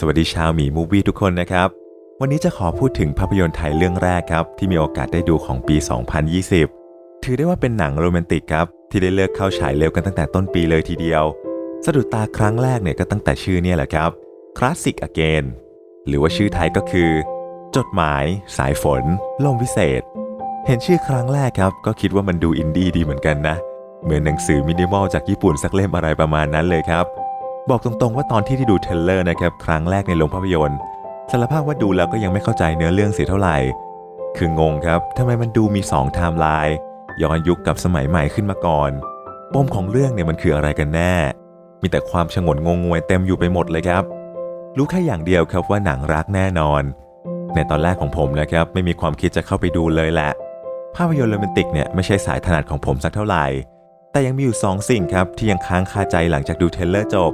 สวัสดีชาวหมีมูฟวี่ทุกคนนะครับวันนี้จะขอพูดถึงภาพยนตร์ไทยเรื่องแรกครับที่มีโอกาสได้ดูของปี 2020 ถือได้ว่าเป็นหนังโรแมนติกครับที่ได้เลิกเข้าฉายเร็วกันตั้งแต่ต้นปีเลยทีเดียวสะดุดตาครั้งแรกเนี่ยก็ตั้งแต่ชื่อเนี่ยแหละครับ Classic Again หรือว่าชื่อไทยก็คือจดหมายสายฝนลมวิเศษเห็นชื่อครั้งแรกครับก็คิดว่ามันดูอินดี้ดีเหมือนกันนะเหมือนหนังสือมินิมอลจากญี่ปุ่นสักเล่มอะไรประมาณนั้นเลยครับบอกตรงๆว่าตอนที่ได้ดูเทรลเลอร์นะครับครั้งแรกในโรงภาพยนตร์สารภาพว่าดูแล้วก็ยังไม่เข้าใจเนื้อเรื่องเสียเท่าไหร่คืองงครับทำไมมันดูมี2ไทม์ไลน์ย้อนยุคกับสมัยใหม่ขึ้นมาก่อนปมของเรื่องเนี่ยมันคืออะไรกันแน่มีแต่ความฉงนงงงวยเต็มอยู่ไปหมดเลยครับรู้แค่อย่างเดียวครับว่าหนังรักแน่นอนในตอนแรกของผมนะครับไม่มีความคิดจะเข้าไปดูเลยแหละภาพยนตร์โรแมนติกเนี่ยไม่ใช่สายถนัดของผมสักเท่าไหร่แต่ยังมีอยู่2สิ่งครับที่ยังค้างคาใจหลังจากดูเทรลเลอร์จบ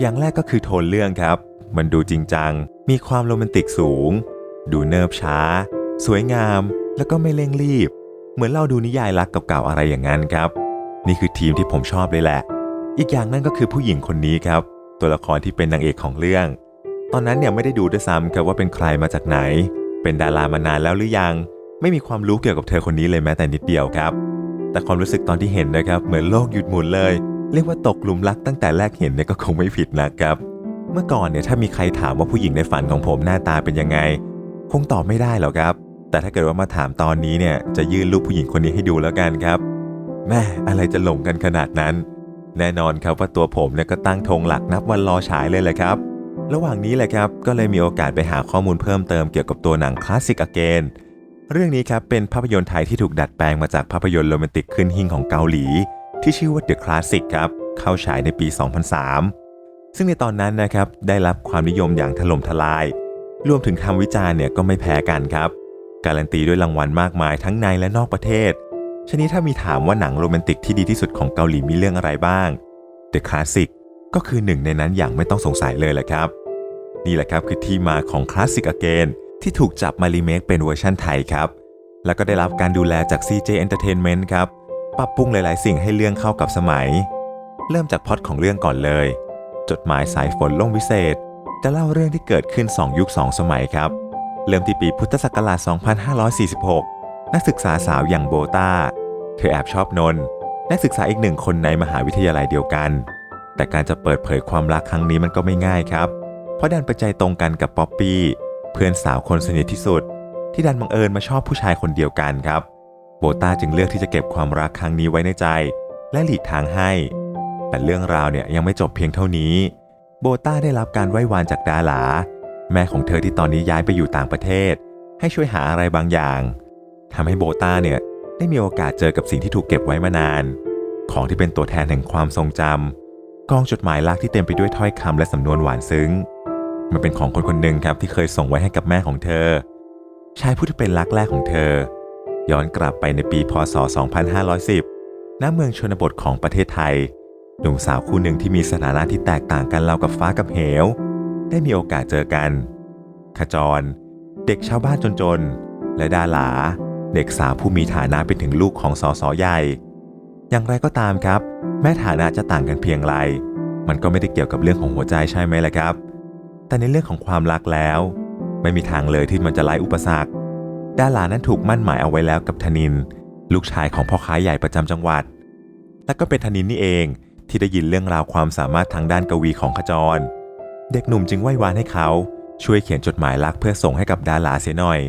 อย่างแรกก็คือโทนเรื่องครับมันดูจริงจังมีความโรแมนติกสูงดูเนิบช้าสวยงามแล้วก็ไม่เร่งรีบเหมือนเราดูนิยายรักเก่าๆอะไรอย่างนั้นครับนี่คือทีมที่ผมชอบเลยแหละอีกอย่างนั่นก็คือผู้หญิงคนนี้ครับตัวละครที่เป็นนางเอกของเรื่องตอนนั้นเนี่ยไม่ได้ดูด้วยซ้ำครับว่าเป็นใครมาจากไหนเป็นดารามานานแล้วหรือยังไม่มีความรู้เกี่ยวกับเธอคนนี้เลยแม้แต่นิดเดียวครับแต่ความรู้สึกตอนที่เห็นนะครับเหมือนโลกหยุดหมุนเลยเรียกว่าตกหลุมรักตั้งแต่แรกเห็นเนี่ยก็คงไม่ผิดนะครับเมื่อก่อนเนี่ยถ้ามีใครถามว่าผู้หญิงในฝันของผมหน้าตาเป็นยังไงคงตอบไม่ได้หรอกครับแต่ถ้าเกิดว่ามาถามตอนนี้เนี่ยจะยื่นรูปผู้หญิงคนนี้ให้ดูแล้วกันครับแม่อะไรจะหลงกันขนาดนั้นแน่นอนครับว่าตัวผมเนี่ยก็ตั้งธงหลักนับวันรอฉายเลยแหละครับระหว่างนี้แหละครับก็เลยมีโอกาสไปหาข้อมูลเพิ่มเติมเกี่ยวกับตัวหนัง Classic Again เรื่องนี้ครับเป็นภาพยนตร์ไทยที่ถูกดัดแปลงมาจากภาพยนตร์โรแมนติกขึ้นหิ่งของเกาหลีที่ชื่อว่า The Classic ครับเข้าฉายในปี 2003 ซึ่งในตอนนั้นนะครับได้รับความนิยมอย่างถล่มทลายรวมถึงคำวิจารณ์เนี่ยก็ไม่แพ้กันครับการันตีด้วยรางวัลมากมายทั้งในและนอกประเทศชนิดถ้ามีถามว่าหนังโรแมนติกที่ดีที่สุดของเกาหลีมีเรื่องอะไรบ้าง The Classic ก็คือหนึ่งในนั้นอย่างไม่ต้องสงสัยเลยแหละครับนี่แหละครับคือที่มาของ Classic Again ที่ถูกจับมารีเมคเป็นเวอร์ชั่นไทยครับแล้วก็ได้รับการดูแลจาก CJ Entertainment ครับปรับปรุงหลายๆสิ่งให้เรื่องเข้ากับสมัยเริ่มจากพล็อตของเรื่องก่อนเลยจดหมายสายฝนล่มวิเศษจะเล่าเรื่องที่เกิดขึ้น2ยุค2สมัยครับเริ่มที่ปีพุทธศักราช 2546 นักศึกษาสาวอย่างโบต้าเธอแอบชอบนนท์นักศึกษาอีกหนึ่งคนในมหาวิทยาลัยเดียวกันแต่การจะเปิดเผยความรักครั้งนี้มันก็ไม่ง่ายครับเพราะดันไปใจตรงกันกับป๊อปปี้เพื่อนสาวคนสนิทที่สุดที่ดันบังเอิญมาชอบผู้ชายคนเดียวกันครับโบต้าจึงเลือกที่จะเก็บความรักครั้งนี้ไว้ในใจและหลีกทางให้แต่เรื่องราวเนี่ยยังไม่จบเพียงเท่านี้โบต้าได้รับการไหว้วานจากดาหลาแม่ของเธอที่ตอนนี้ย้ายไปอยู่ต่างประเทศให้ช่วยหาอะไรบางอย่างทำให้โบต้าเนี่ยได้มีโอกาสเจอกับสิ่งที่ถูกเก็บไว้มานานของที่เป็นตัวแทนแห่งความทรงจำกองจดหมายรักที่เต็มไปด้วยถ้อยคำและสำนวนหวานซึ้งมันเป็นของคนคนหนึ่งครับที่เคยส่งไว้ให้กับแม่ของเธอชายผู้ที่เป็นรักแรกของเธอย้อนกลับไปในปีพ.ศ. 2510 ณ เมืองชนบทของประเทศไทยหนุ่มสาวคู่หนึ่งที่มีสถานะที่แตกต่างกันราวกับฟ้ากับเหวได้มีโอกาสเจอกันขจรเด็กชาวบ้านจนๆและดาหลาเด็กสาวผู้มีฐานะเป็นถึงลูกของสสใหญ่อย่างไรก็ตามครับแม้ฐานะจะต่างกันเพียงไรมันก็ไม่ได้เกี่ยวกับเรื่องของหัวใจใช่ไหมล่ะครับแต่ในเรื่องของความรักแล้วไม่มีทางเลยที่มันจะไร้อุปสรรคดาหลานั้นถูกมั่นหมายเอาไว้แล้วกับธนินลูกชายของพ่อค้าใหญ่ประจำจังหวัดและก็เป็นธนินนี่เองที่ได้ยินเรื่องราวความสามารถทางด้านกวีของขจรเด็กหนุ่มจึงไหว้วานให้เขาช่วยเขียนจดหมายรักเพื่อส่งให้กับดาหลาเสียหน่อย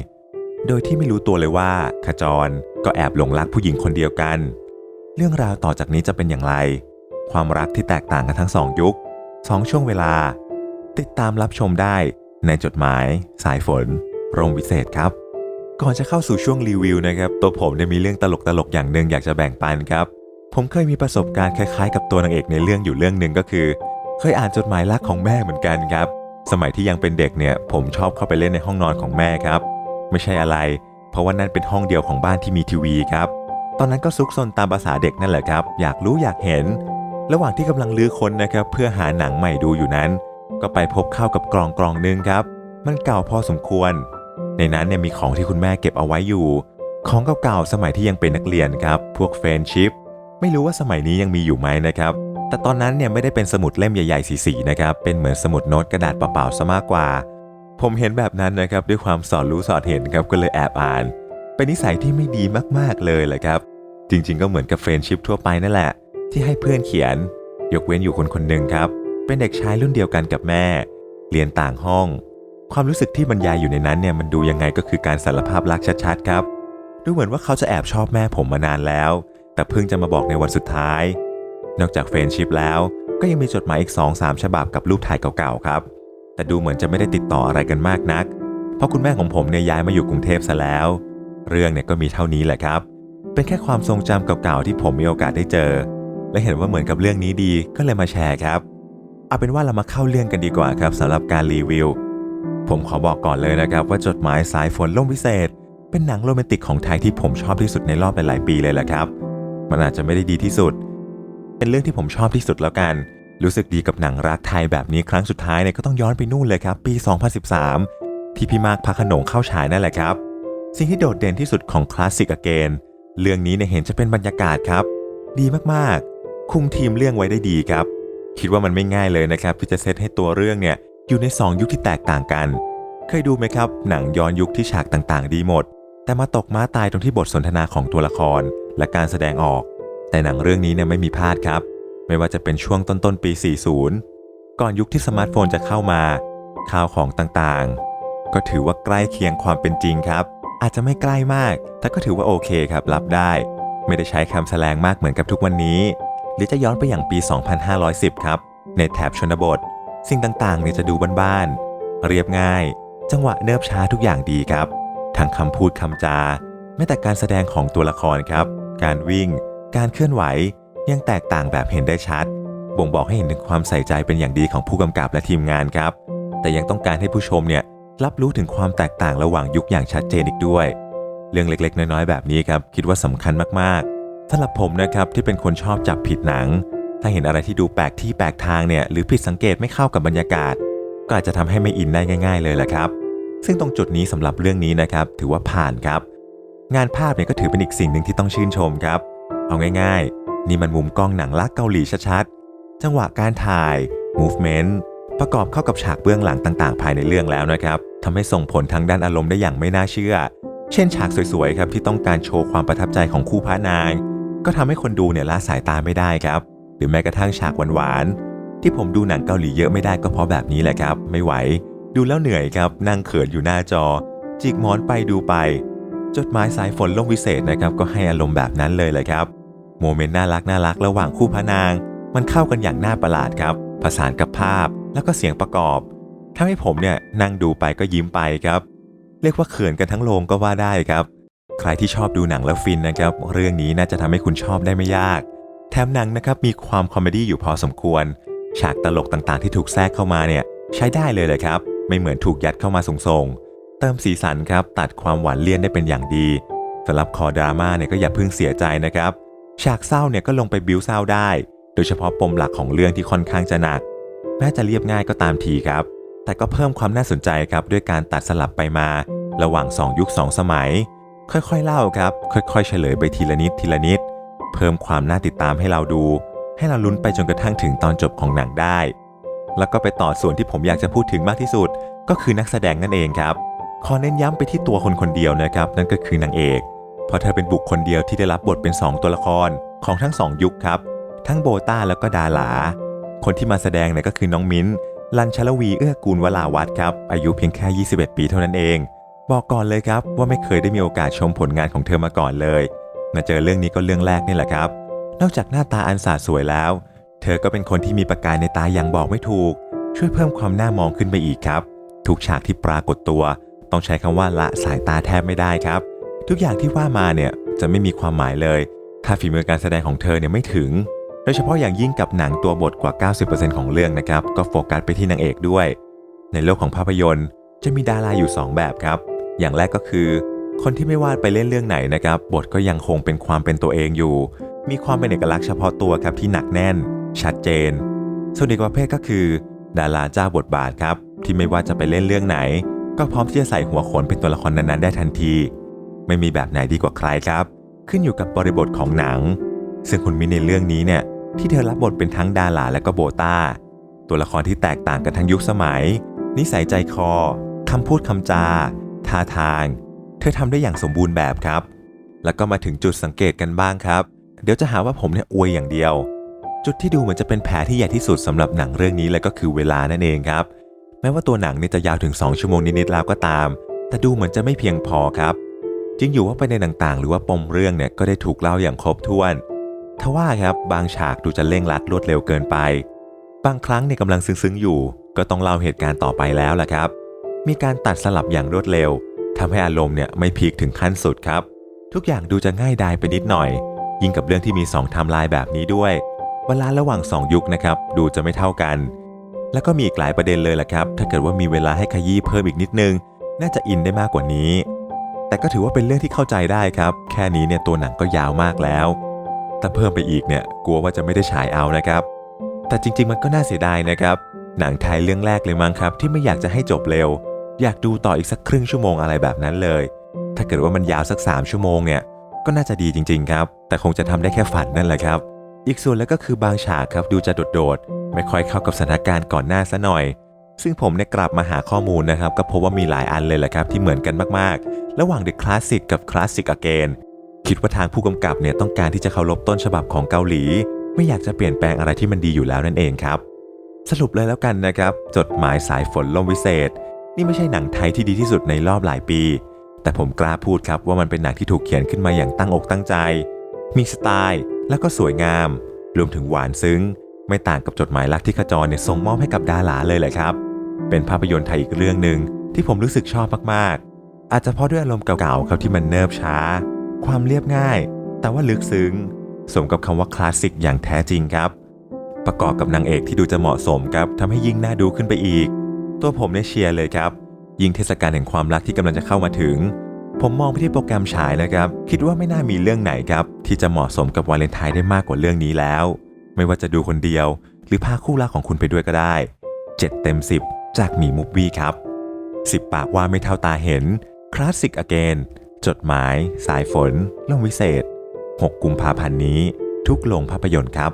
โดยที่ไม่รู้ตัวเลยว่าขจรก็แอบหลงรักผู้หญิงคนเดียวกันเรื่องราวต่อจากนี้จะเป็นอย่างไรความรักที่แตกต่างกันทั้ง2ยุค2ช่วงเวลาติดตามรับชมได้ในจดหมายสายฝนร่มวิเศษครับก่อนจะเข้าสู่ช่วงรีวิวนะครับตัวผมได้มีเรื่องตลกๆอย่างหนึ่งอยากจะแบ่งปันครับผมเคยมีประสบการณ์คล้ายๆกับตัวนางเอกในเรื่องอยู่เรื่องหนึ่งก็คือเคยอ่านจดหมายรักของแม่เหมือนกันครับสมัยที่ยังเป็นเด็กเนี่ยผมชอบเข้าไปเล่นในห้องนอนของแม่ครับไม่ใช่อะไรเพราะว่านั่นเป็นห้องเดียวของบ้านที่มีทีวีครับตอนนั้นก็ซุกซนตามภาษาเด็กนั่นแหละครับอยากรู้อยากเห็นระหว่างที่กำลังลื้อค้นนะครับเพื่อหาหนังใหม่ดูอยู่นั้นก็ไปพบเข้ากับกล่องนึงครับมันเก่าพอสมควรในนั้นเนี่ยมีของที่คุณแม่เก็บเอาไว้อยู่ของเก่าๆสมัยที่ยังเป็นนักเรียนครับพวกเฟรนชิพไม่รู้ว่าสมัยนี้ยังมีอยู่ไหมนะครับ แต่ตอนนั้นเนี่ยไม่ได้เป็นสมุดเล่มใหญ่ๆสีๆนะครับเป็นเหมือนสมุดโน้ตกระดาษเปล่าๆซะมากกว่าผมเห็นแบบนั้นนะครับด้วยความสอดรู้สอดเห็นครับก็เลยแอบอ่านเป็นนิสัยที่ไม่ดีมากๆเลยแหละครับจริงๆก็เหมือนกับเฟรนด์ชิพทั่วไปนั่นแหละที่ให้เพื่อนเขียนยกเว้นอยู่คนหนึ่งครับเป็นเด็กชายรุ่นเดียวกันกับแม่เรียนต่างห้องความรู้สึกที่บรรยายอยู่ในนั้นเนี่ยมันดูยังไงก็คือการสารภาพรักชัดๆครับดูเหมือนว่าเขาจะแอบชอบแม่ผมมานานแล้วแต่เพิ่งจะมาบอกในวันสุดท้ายนอกจากเฟรนด์ชิพแล้วก็ยังมีจดหมายอีก 2-3 ฉบับกับรูปถ่ายเก่าๆครับแต่ดูเหมือนจะไม่ได้ติดต่ออะไรกันมากนักเพราะคุณแม่ของผมเนี่ยย้ายมาอยู่กรุงเทพซะแล้วเรื่องเนี่ยก็มีเท่านี้แหละครับเป็นแค่ความทรงจำเก่าๆที่ผมมีโอกาสได้เจอและเห็นว่าเหมือนกับเรื่องนี้ดีก็เลยมาแชร์ครับเอาเป็นว่าเรามาเข้าเรื่องกันดีกว่าครับสำหรับการรีวิวผมขอบอกก่อนเลยนะครับว่าจดหมายสายฝนล่มวิเศษเป็นหนังโรแมนติกของไทยที่ผมชอบที่สุดในรอบหลายๆปีเลยแหละครับมันอาจจะไม่ได้ดีที่สุดเป็นเรื่องที่ผมชอบที่สุดแล้วกันรู้สึกดีกับหนังรักไทยแบบนี้ครั้งสุดท้ายเนี่ยก็ต้องย้อนไปนู่นเลยครับปี 2013 ที่พี่มากพระโขนงเข้าฉายนั่นแหละครับสิ่งที่โดดเด่นที่สุดของคลาสสิกอเกนเรื่องนี้เนี่ยเห็นจะเป็นบรรยากาศครับดีมากๆคุมทีมเรื่องไว้ได้ดีครับคิดว่ามันไม่ง่ายเลยนะครับที่จะเซตให้ตัวเรื่องเนี่ยอยู่ใน2ยุคที่แตกต่างกันเคยดูไหมครับหนังย้อนยุคที่ฉากต่างๆดีหมดแต่มาตกม้าตายตรงที่บทสนทนาของตัวละครและการแสดงออกแต่หนังเรื่องนี้เนี่ยไม่มีพลาดครับไม่ว่าจะเป็นช่วงต้นปี 40 ก่อนยุคที่สมาร์ทโฟนจะเข้ามาข่าวของต่างๆก็ถือว่าใกล้เคียงความเป็นจริงครับอาจจะไม่ใกล้มากแต่ก็ถือว่าโอเคครับรับได้ไม่ได้ใช้คำแสลงมากเหมือนกับทุกวันนี้หรือจะย้อนไปอย่างปี 2510 ครับในแถบชนบทสิ่งต่างๆเนี่ยจะดูบ้านๆเรียบง่ายจังหวะเนิบช้าทุกอย่างดีครับทั้งคำพูดคำจาแม้แต่การแสดงของตัวละครครับการวิ่งการเคลื่อนไหวยังแตกต่างแบบเห็นได้ชัดบ่งบอกให้เห็นถึงความใส่ใจเป็นอย่างดีของผู้กำกับและทีมงานครับแต่ยังต้องการให้ผู้ชมเนี่ยรับรู้ถึงความแตกต่างระหว่างยุคอย่างชัดเจนอีกด้วยเรื่องเล็กๆน้อยๆแบบนี้ครับคิดว่าสำคัญมากๆสำหรับผมนะครับที่เป็นคนชอบจับผิดหนังถ้าเห็นอะไรที่ดูแปลกที่แปลกทางเนี่ยหรือผิดสังเกตไม่เข้ากับบรรยากาศก็อาจจะทำให้ไม่อินได้ง่ายๆเลยแหละครับซึ่งตรงจุดนี้สำหรับเรื่องนี้นะครับถือว่าผ่านครับงานภาพเนี่ยก็ถือเป็นอีกสิ่งหนึ่งที่ต้องชื่นชมครับเอาง่ายๆนี่มันมุมกล้องหนังรักเกาหลีชัดๆจังหวะการถ่าย movement ประกอบเข้ากับฉากเบื้องหลังต่างๆภายในเรื่องแล้วนะครับทำให้ส่งผลทางด้านอารมณ์ได้อย่างไม่น่าเชื่อเช่นฉากสวยๆครับที่ต้องการโชว์ความประทับใจของคู่พระนางก็ทำให้คนดูเนี่ยละสายตาไม่ได้ครับหรือแม้กระทั่งฉากหวานๆที่ผมดูหนังเกาหลีเยอะไม่ได้ก็เพราะแบบนี้แหละครับไม่ไหวดูแล้วเหนื่อยครับนั่งเขินอยู่หน้าจอจิกหมอนไปดูไปจดหมายสายฝนล่มวิเศษนะครับก็ให้อารมณ์แบบนั้นเลยแหละครับโมเมนต์น่ารักระหว่างคู่พระนางมันเข้ากันอย่างน่าประหลาดครับผสานกับภาพแล้วก็เสียงประกอบทำให้ผมเนี่ยนั่งดูไปก็ยิ้มไปครับเรียกว่าเขินกันทั้งโรงก็ว่าได้ครับใครที่ชอบดูหนังแล้วฟินนะครับเรื่องนี้น่าจะทำให้คุณชอบได้ไม่ยากแถมหนังนะครับมีความคอมเมดี้อยู่พอสมควรฉากตลกต่างๆที่ถูกแทรกเข้ามาเนี่ยใช้ได้เลยเลยครับไม่เหมือนถูกยัดเข้ามาส่งๆเติมสีสันครับตัดความหวานเลี่ยนได้เป็นอย่างดีสำหรับคอดราม่าเนี่ยก็อย่าเพิ่งเสียใจนะครับฉากเศร้าเนี่ยก็ลงไปบิ้วเศร้าได้โดยเฉพาะปมหลักของเรื่องที่ค่อนข้างจะหนักแม้จะเรียบง่ายก็ตามทีครับแต่ก็เพิ่มความน่าสนใจครับด้วยการตัดสลับไปมาระหว่าง2ยุค2สมัยค่อยๆเล่าครับค่อยๆเฉลยไปทีละนิดเพิ่มความน่าติดตามให้เราดูให้เราลุ้นไปจนกระทั่งถึงตอนจบของหนังได้แล้วก็ไปต่อส่วนที่ผมอยากจะพูดถึงมากที่สุดก็คือนักแสดงนั่นเองครับขอเน้นย้ำไปที่ตัวคนเดียวนะครับนั่นก็คือนางเอกเพราะเธอเป็นบุคคลเดียวที่ได้รับบทเป็น2ตัวละครของทั้ง2ยุคครับทั้งโบต้าแล้วก็ดาหลาคนที่มาแสดงเนี่ยก็คือน้องมิ้นลัญชลวีเอื้อกูลวราวัฒน์ครับอายุเพียงแค่21ปีเท่านั้นเองบอกก่อนเลยครับว่าไม่เคยได้มีโอกาสชมผลงานของเธอมาก่อนเลยมาเจอเรื่องนี้ก็เรื่องแรกนี่แหละครับนอกจากหน้าตาอันสาสวยแล้วเธอก็เป็นคนที่มีประกายในตาอย่างบอกไม่ถูกช่วยเพิ่มความน่ามองขึ้นไปอีกครับทุกฉากที่ปรากฏตัวต้องใช้คำว่าละสายตาแทบไม่ได้ครับทุกอย่างที่ว่ามาเนี่ยจะไม่มีความหมายเลยถ้าฝีมือการแสดงของเธอเนี่ยไม่ถึงโดยเฉพาะอย่างยิ่งกับหนังตัวบทกว่า 90% ของเรื่องนะครับก็โฟกัสไปที่นางเอกด้วยในโลกของภาพยนตร์จะมีดาราอยู่2แบบครับอย่างแรกก็คือคนที่ไม่ว่าไปเล่นเรื่องไหนนะครับบทก็ยังคงเป็นความเป็นตัวเองอยู่มีความเป็นเอกลักษณ์เฉพาะตัวครับที่หนักแน่นชัดเจนส่วนอีกประเภทก็คือดาราเจ้าบทบาทครับที่ไม่ว่าจะไปเล่นเรื่องไหนก็พร้อมที่จะใส่หัวโขนเป็นตัวละครนั้นๆได้ทันทีไม่มีแบบไหนดีกว่าใครครับขึ้นอยู่กับบริบทของหนังซึ่งคุณมิ้นในเรื่องนี้เนี่ย ที่เธอรับบทเป็นทั้งดาราและก็โบต้าตัวละครที่แตกต่างกันทั้งยุคสมัยนิสัยใจคอคำพูดคำจาท่าทางเธอทำได้อย่างสมบูรณ์แบบครับแล้วก็มาถึงจุดสังเกตกันบ้างครับเดี๋ยวจะหาว่าผมเนี่ยอวยอย่างเดียวจุดที่ดูเหมือนจะเป็นแผลที่ใหญ่ที่สุดสำหรับหนังเรื่องนี้เลยก็คือเวลานั่นเองครับแม้ว่าตัวหนังเนี่ยจะยาวถึง2 ชั่วโมงนิดๆแล้วก็ตามแต่ดูเหมือนจะไม่เพียงพอครับจริงอยู่ว่าประเด็นต่างๆหรือว่าปมเรื่องเนี่ยก็ได้ถูกเล่าอย่างครบถ้วนทว่าครับบางฉากดูจะเร่งรัดรวดเร็วเกินไปบางครั้งเนี่ยกำลังซึ้งๆอยู่ก็ต้องเล่าเหตุการณ์ต่อไปแล้วล่ะครับมีการตัดสลับอย่างรวดเร็วทำให้อารมณ์เนี่ยไม่พีคถึงขั้นสุดครับทุกอย่างดูจะง่ายดายไปนิดหน่อยยิ่งกับเรื่องที่มี2 ไทม์ไลน์แบบนี้ด้วยเวลาระหว่าง2 ยุคนะครับดูจะไม่เท่ากันแล้วก็มีอีกหลายประเด็นเลยล่ะครับถ้าเกิดว่ามีเวลาให้ขยี้เพิ่มอีกนิดนึงน่าจะอินได้มากกว่านี้แต่ก็ถือว่าเป็นเรื่องที่เข้าใจได้ครับแค่นี้เนี่ยตัวหนังก็ยาวมากแล้วถ้าเพิ่มไปอีกเนี่ยกลัวว่าจะไม่ได้ฉายเอานะครับแต่จริงๆมันก็น่าเสียดายนะครับหนังไทยเรื่องแรกเลยมั้งครับที่ไม่อยากจะให้จบเร็วอยากดูต่ออีกสักครึ่งชั่วโมงอะไรแบบนั้นเลยถ้าเกิดว่ามันยาวสัก3 ชั่วโมงเนี่ยก็น่าจะดีจริงๆครับแต่คงจะทำได้แค่ฝันนั่นแหละครับอีกส่วนแล้วก็คือบางฉากครับดูจะโดดๆไม่ค่อยเข้ากับสถานการณ์ก่อนหน้าซะหน่อยซึ่งผมเนี่ยกลับมาหาข้อมูลนะครับก็พบว่ามีหลายอันเลยแหละครับที่เหมือนกันมากๆระหว่าง The Classic กับ Classic Again คิดว่าทางผู้กำกับเนี่ยต้องการที่จะเคารพต้นฉบับของเกาหลีไม่อยากจะเปลี่ยนแปลงอะไรที่มันดีอยู่แล้วนั่นเองครับสรุปเลยแล้วกันนะครับจดหมายสายฝนลมวิเศษนี่ไม่ใช่หนังไทยที่ดีที่สุดในรอบหลายปีแต่ผมกล้าพูดครับว่ามันเป็นหนังที่ถูกเขียนขึ้นมาอย่างตั้งอกตั้งใจมีสไตล์แล้วก็สวยงามรวมถึงหวานซึ้งไม่ต่างกับจดหมายรักที่ขจรเนี่ยส่งมอบให้กับดาราเลยแหละครับเป็นภาพยนตร์ไทยอีกเรื่องหนึ่งที่ผมรู้สึกชอบมากๆอาจจะเพราะด้วยอารมณ์เก่าๆครับที่มันเนิบช้าความเรียบง่ายแต่ว่าลึกซึ้งสมกับคำว่าคลาสสิกอย่างแท้จริงครับประกอบกับนางเอกที่ดูจะเหมาะสมครับทำให้ยิ่งน่าดูขึ้นไปอีกตัวผมเนี่ยเชียร์เลยครับยิ่งเทศกาลแห่งความรักที่กำลังจะเข้ามาถึงผมมองไปที่โปรแกรมฉายนะครับคิดว่าไม่น่ามีเรื่องไหนครับที่จะเหมาะสมกับวาเลนไทน์ได้มากกว่าเรื่องนี้แล้วไม่ว่าจะดูคนเดียวหรือพาคู่รักของคุณไปด้วยก็ได้7 เต็ม 10จากหมีมูฟวี่ครับ10 ปากว่าไม่เท่าตาเห็น Classic Again จดหมายสายฝนลมวิเศษ6 กุมภาพันธ์นี้ทุกโรงภาพยนตร์ครับ